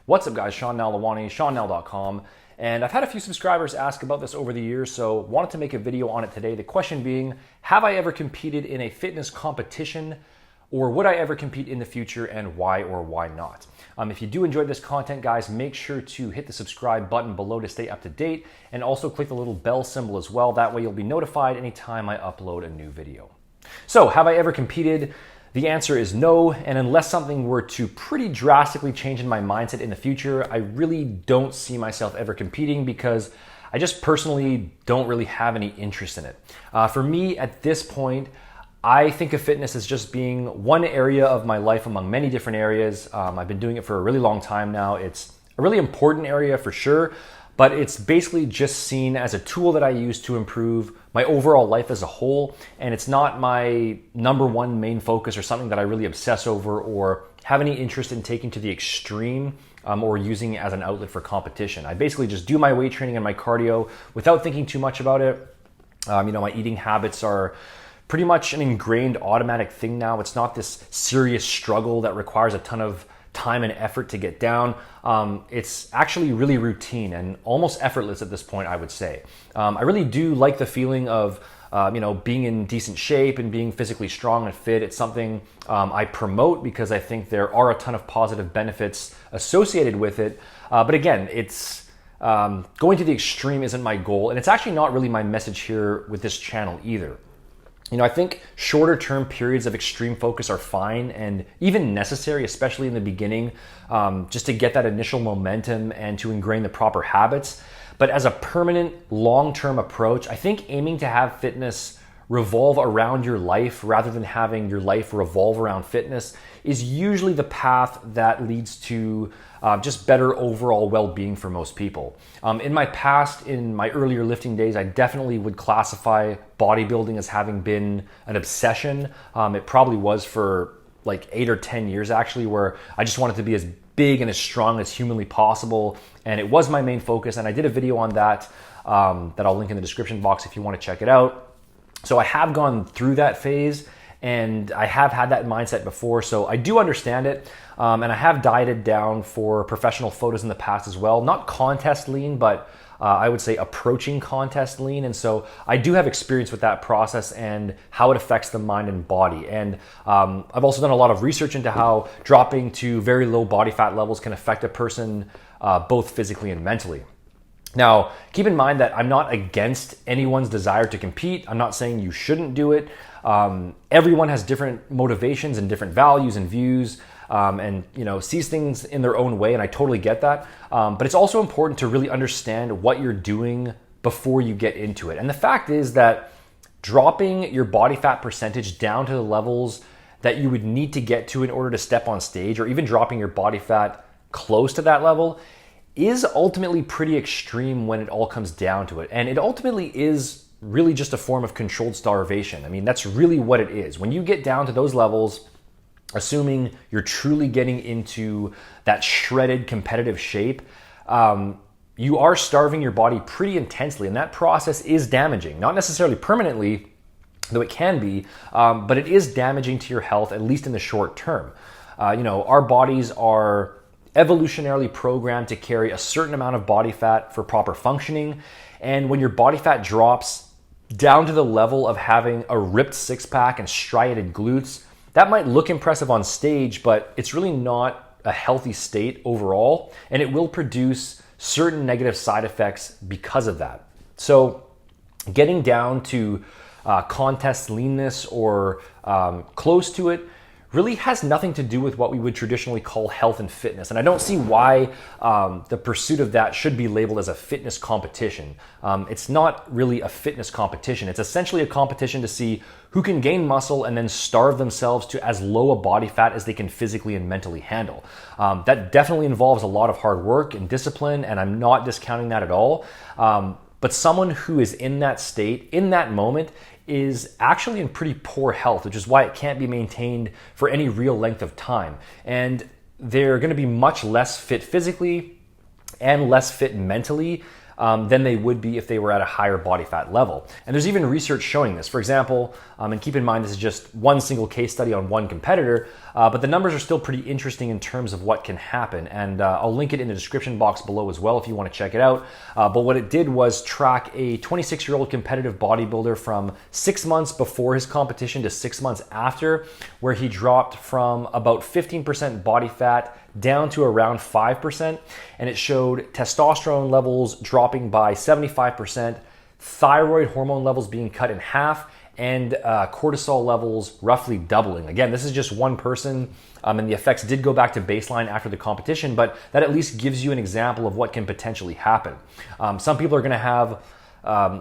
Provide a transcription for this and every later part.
What's up guys, Sean Nalawani, SeanNal.com, and I've had a few subscribers ask about this over the years, so wanted to make a video on it today. The question being, have I ever competed in a fitness competition, or would I ever compete in the future, and why or why not? If you do enjoy this content, guys, make sure to hit the subscribe button below to stay up to date, and also click the little bell symbol as well. That way you'll be notified anytime I upload a new video. So, have I ever competed? The answer is no, and unless something were to pretty drastically change in my mindset in the future, I really don't see myself ever competing because I just personally don't really have any interest in it. For me, at this point, I think of fitness as just being one area of my life among many different areas. I've been doing it for a really long time now. It's a really important area for sure, but it's basically just seen as a tool that I use to improve my overall life as a whole, and it's not my number one main focus or something that I really obsess over or have any interest in taking to the extreme or using it as an outlet for competition. I basically just do my weight training and my cardio without thinking too much about it. My eating habits are pretty much an ingrained automatic thing now. It's not this serious struggle that requires a ton of time and effort to get down. It's actually really routine and almost effortless at this point, I would say. I really do like the feeling of being in decent shape and being physically strong and fit. It's something I promote because I think there are a ton of positive benefits associated with it. But again, it's going to the extreme isn't my goal, and it's actually not really my message here with this channel either. I think shorter term periods of extreme focus are fine and even necessary, especially in the beginning, just to get that initial momentum and to ingrain the proper habits. But as a permanent long-term approach, I think aiming to have fitness revolve around your life rather than having your life revolve around fitness is usually the path that leads to just better overall well-being for most people. In my past, in my earlier lifting days, I definitely would classify bodybuilding as having been an obsession. It probably was for like 8 or 10 years actually, where I just wanted to be as big and as strong as humanly possible, and it was my main focus, and I did a video on that that I'll link in the description box if you want to check it out. So I have gone through that phase, and I have had that mindset before, so I do understand it. And I have dieted down for professional photos in the past as well. Not contest lean, but I would say approaching contest lean. And so I do have experience with that process and how it affects the mind and body. And I've also done a lot of research into how dropping to very low body fat levels can affect a person both physically and mentally. Now, keep in mind that I'm not against anyone's desire to compete. I'm not saying you shouldn't do it. Everyone has different motivations and different values and views, and sees things in their own way, and I totally get that. But it's also important to really understand what you're doing before you get into it. And the fact is that dropping your body fat percentage down to the levels that you would need to get to in order to step on stage, or even dropping your body fat close to that level, is ultimately pretty extreme when it all comes down to it. And it ultimately is really just a form of controlled starvation. I mean, that's really what it is. When you get down to those levels, assuming you're truly getting into that shredded competitive shape, you are starving your body pretty intensely, and that process is damaging. Not necessarily permanently, though it can be, but it is damaging to your health, at least in the short term. Our bodies are evolutionarily programmed to carry a certain amount of body fat for proper functioning. And when your body fat drops down to the level of having a ripped six-pack and striated glutes, that might look impressive on stage, but it's really not a healthy state overall, and it will produce certain negative side effects because of that. So getting down to contest leanness or close to it really has nothing to do with what we would traditionally call health and fitness. And I don't see why the pursuit of that should be labeled as a fitness competition. It's not really a fitness competition. It's essentially a competition to see who can gain muscle and then starve themselves to as low a body fat as they can physically and mentally handle. That definitely involves a lot of hard work and discipline, and I'm not discounting that at all. But someone who is in that state, in that moment, is actually in pretty poor health, which is why it can't be maintained for any real length of time. And they're going to be much less fit physically and less fit mentally than they would be if they were at a higher body fat level. And there's even research showing this. For example, and keep in mind this is just one single case study on one competitor, but the numbers are still pretty interesting in terms of what can happen. And I'll link it in the description box below as well if you want to check it out. But what it did was track a 26-year-old competitive bodybuilder from 6 months before his competition to 6 months after, where he dropped from about 15% body fat down to around 5%, and it showed testosterone levels dropping by 75%, thyroid hormone levels being cut in half, and cortisol levels roughly doubling. Again, this is just one person, and the effects did go back to baseline after the competition, but that at least gives you an example of what can potentially happen. Some people are going to have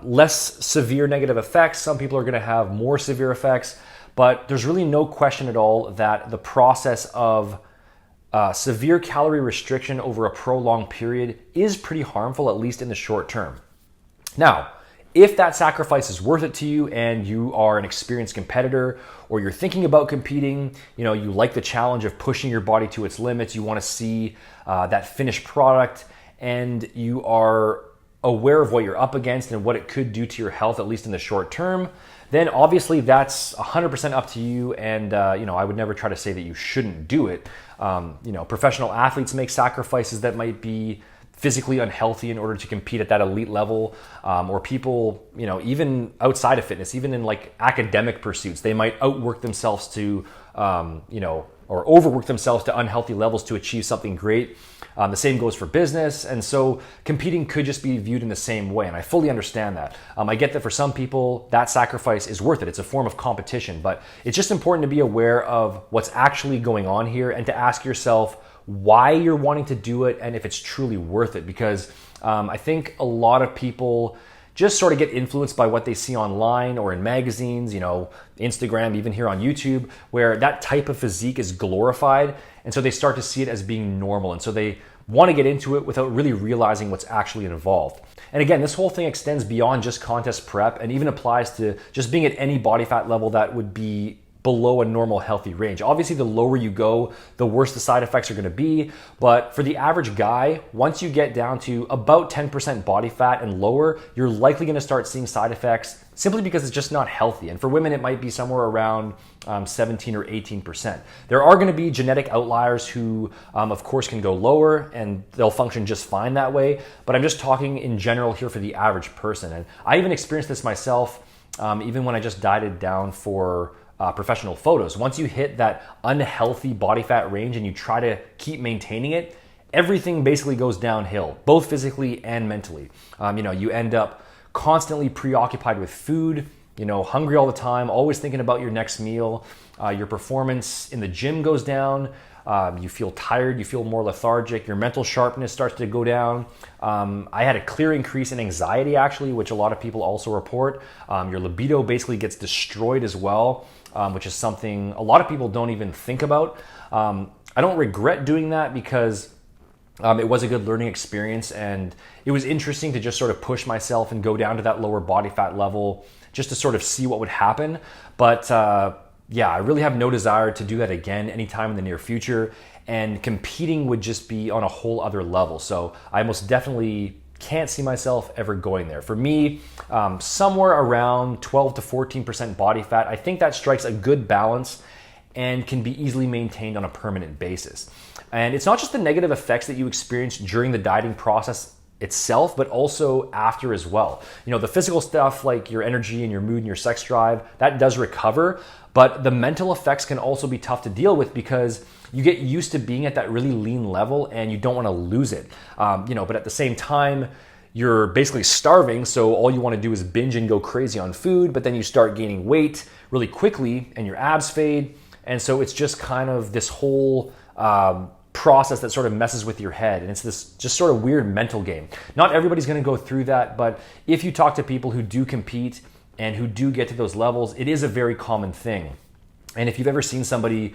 less severe negative effects, some people are going to have more severe effects, but there's really no question at all that the process of severe calorie restriction over a prolonged period is pretty harmful, at least in the short term. Now, if that sacrifice is worth it to you and you are an experienced competitor or you're thinking about competing, you like the challenge of pushing your body to its limits, you want to see that finished product, and you are aware of what you're up against and what it could do to your health, at least in the short term, then obviously that's 100% up to you. And I would never try to say that you shouldn't do it. Professional athletes make sacrifices that might be physically unhealthy in order to compete at that elite level, or people, even outside of fitness, even in like academic pursuits, they might outwork themselves to, or overwork themselves to unhealthy levels to achieve something great. The same goes for business. And so competing could just be viewed in the same way. And I fully understand that. I get that for some people, that sacrifice is worth it. It's a form of competition, but it's just important to be aware of what's actually going on here and to ask yourself why you're wanting to do it and if it's truly worth it. Because I think a lot of people just sort of get influenced by what they see online or in magazines, Instagram, even here on YouTube, where that type of physique is glorified. And so they start to see it as being normal. And so they want to get into it without really realizing what's actually involved. And again, this whole thing extends beyond just contest prep and even applies to just being at any body fat level that would be below a normal healthy range. Obviously, the lower you go, the worse the side effects are going to be. But for the average guy, once you get down to about 10% body fat and lower, you're likely going to start seeing side effects simply because it's just not healthy. And for women, it might be somewhere around 17 or 18%. There are going to be genetic outliers who, of course, can go lower and they'll function just fine that way. But I'm just talking in general here for the average person. And I even experienced this myself, even when I just dieted down for professional photos. Once you hit that unhealthy body fat range and you try to keep maintaining it, everything basically goes downhill, both physically and mentally. You end up constantly preoccupied with food, hungry all the time, always thinking about your next meal. Your performance in the gym goes down. You feel tired, you feel more lethargic, your mental sharpness starts to go down. I had a clear increase in anxiety actually, which a lot of people also report. Your libido basically gets destroyed as well, which is something a lot of people don't even think about. I don't regret doing that because it was a good learning experience and it was interesting to just sort of push myself and go down to that lower body fat level just to sort of see what would happen. But I really have no desire to do that again anytime in the near future, and competing would just be on a whole other level. So I most definitely can't see myself ever going there. For me, somewhere around 12 to 14% body fat, I think that strikes a good balance and can be easily maintained on a permanent basis. And it's not just the negative effects that you experience during the dieting process itself, but also after as well. The physical stuff like your energy and your mood and your sex drive, that does recover, but the mental effects can also be tough to deal with because you get used to being at that really lean level and you don't want to lose it. But at the same time, you're basically starving, so all you want to do is binge and go crazy on food, but then you start gaining weight really quickly and your abs fade. And so it's just kind of this whole process that sort of messes with your head, and it's this just sort of weird mental game. Not everybody's going to go through that, but if you talk to people who do compete and who do get to those levels, it is a very common thing. And if you've ever seen somebody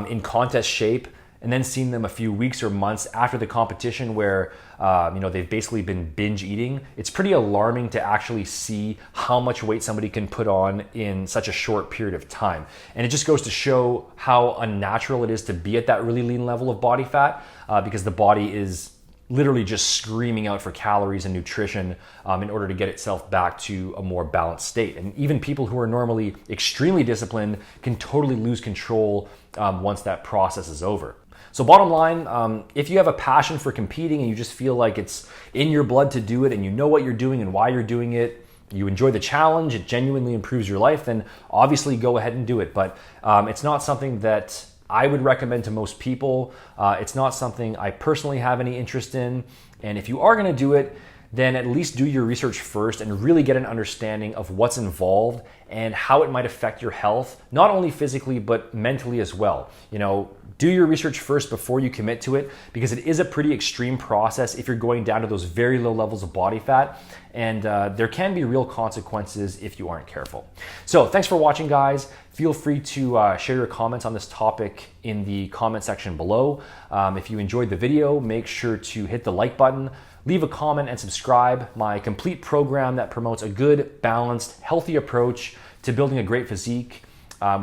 in contest shape and then seen them a few weeks or months after the competition where they've basically been binge eating, it's pretty alarming to actually see how much weight somebody can put on in such a short period of time. And it just goes to show how unnatural it is to be at that really lean level of body fat, because the body is literally just screaming out for calories and nutrition in order to get itself back to a more balanced state. And even people who are normally extremely disciplined can totally lose control once that process is over. So bottom line, if you have a passion for competing and you just feel like it's in your blood to do it and you know what you're doing and why you're doing it, you enjoy the challenge, it genuinely improves your life, then obviously go ahead and do it. But it's not something that I would recommend to most people. It's not something I personally have any interest in. And if you are going to do it, then at least do your research first and really get an understanding of what's involved and how it might affect your health, not only physically, but mentally as well. You know, do your research first before you commit to it, because it is a pretty extreme process if you're going down to those very low levels of body fat, and there can be real consequences if you aren't careful. So thanks for watching, guys. Feel free to share your comments on this topic in the comment section below. If you enjoyed the video, make sure to hit the like button, leave a comment, and subscribe. My complete program that promotes a good, balanced, healthy approach to building a great physique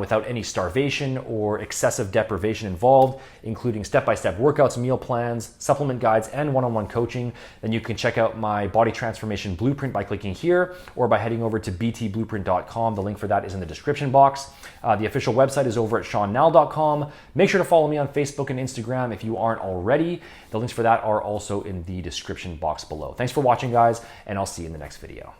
without any starvation or excessive deprivation involved, including step-by-step workouts, meal plans, supplement guides, and one-on-one coaching. Then you can check out my body transformation blueprint by clicking here or by heading over to btblueprint.com. The link for that is in the description box. The official website is over at seannall.com. Make sure to follow me on Facebook and Instagram if you aren't already. The links for that are also in the description box below. Thanks for watching, guys, and I'll see you in the next video.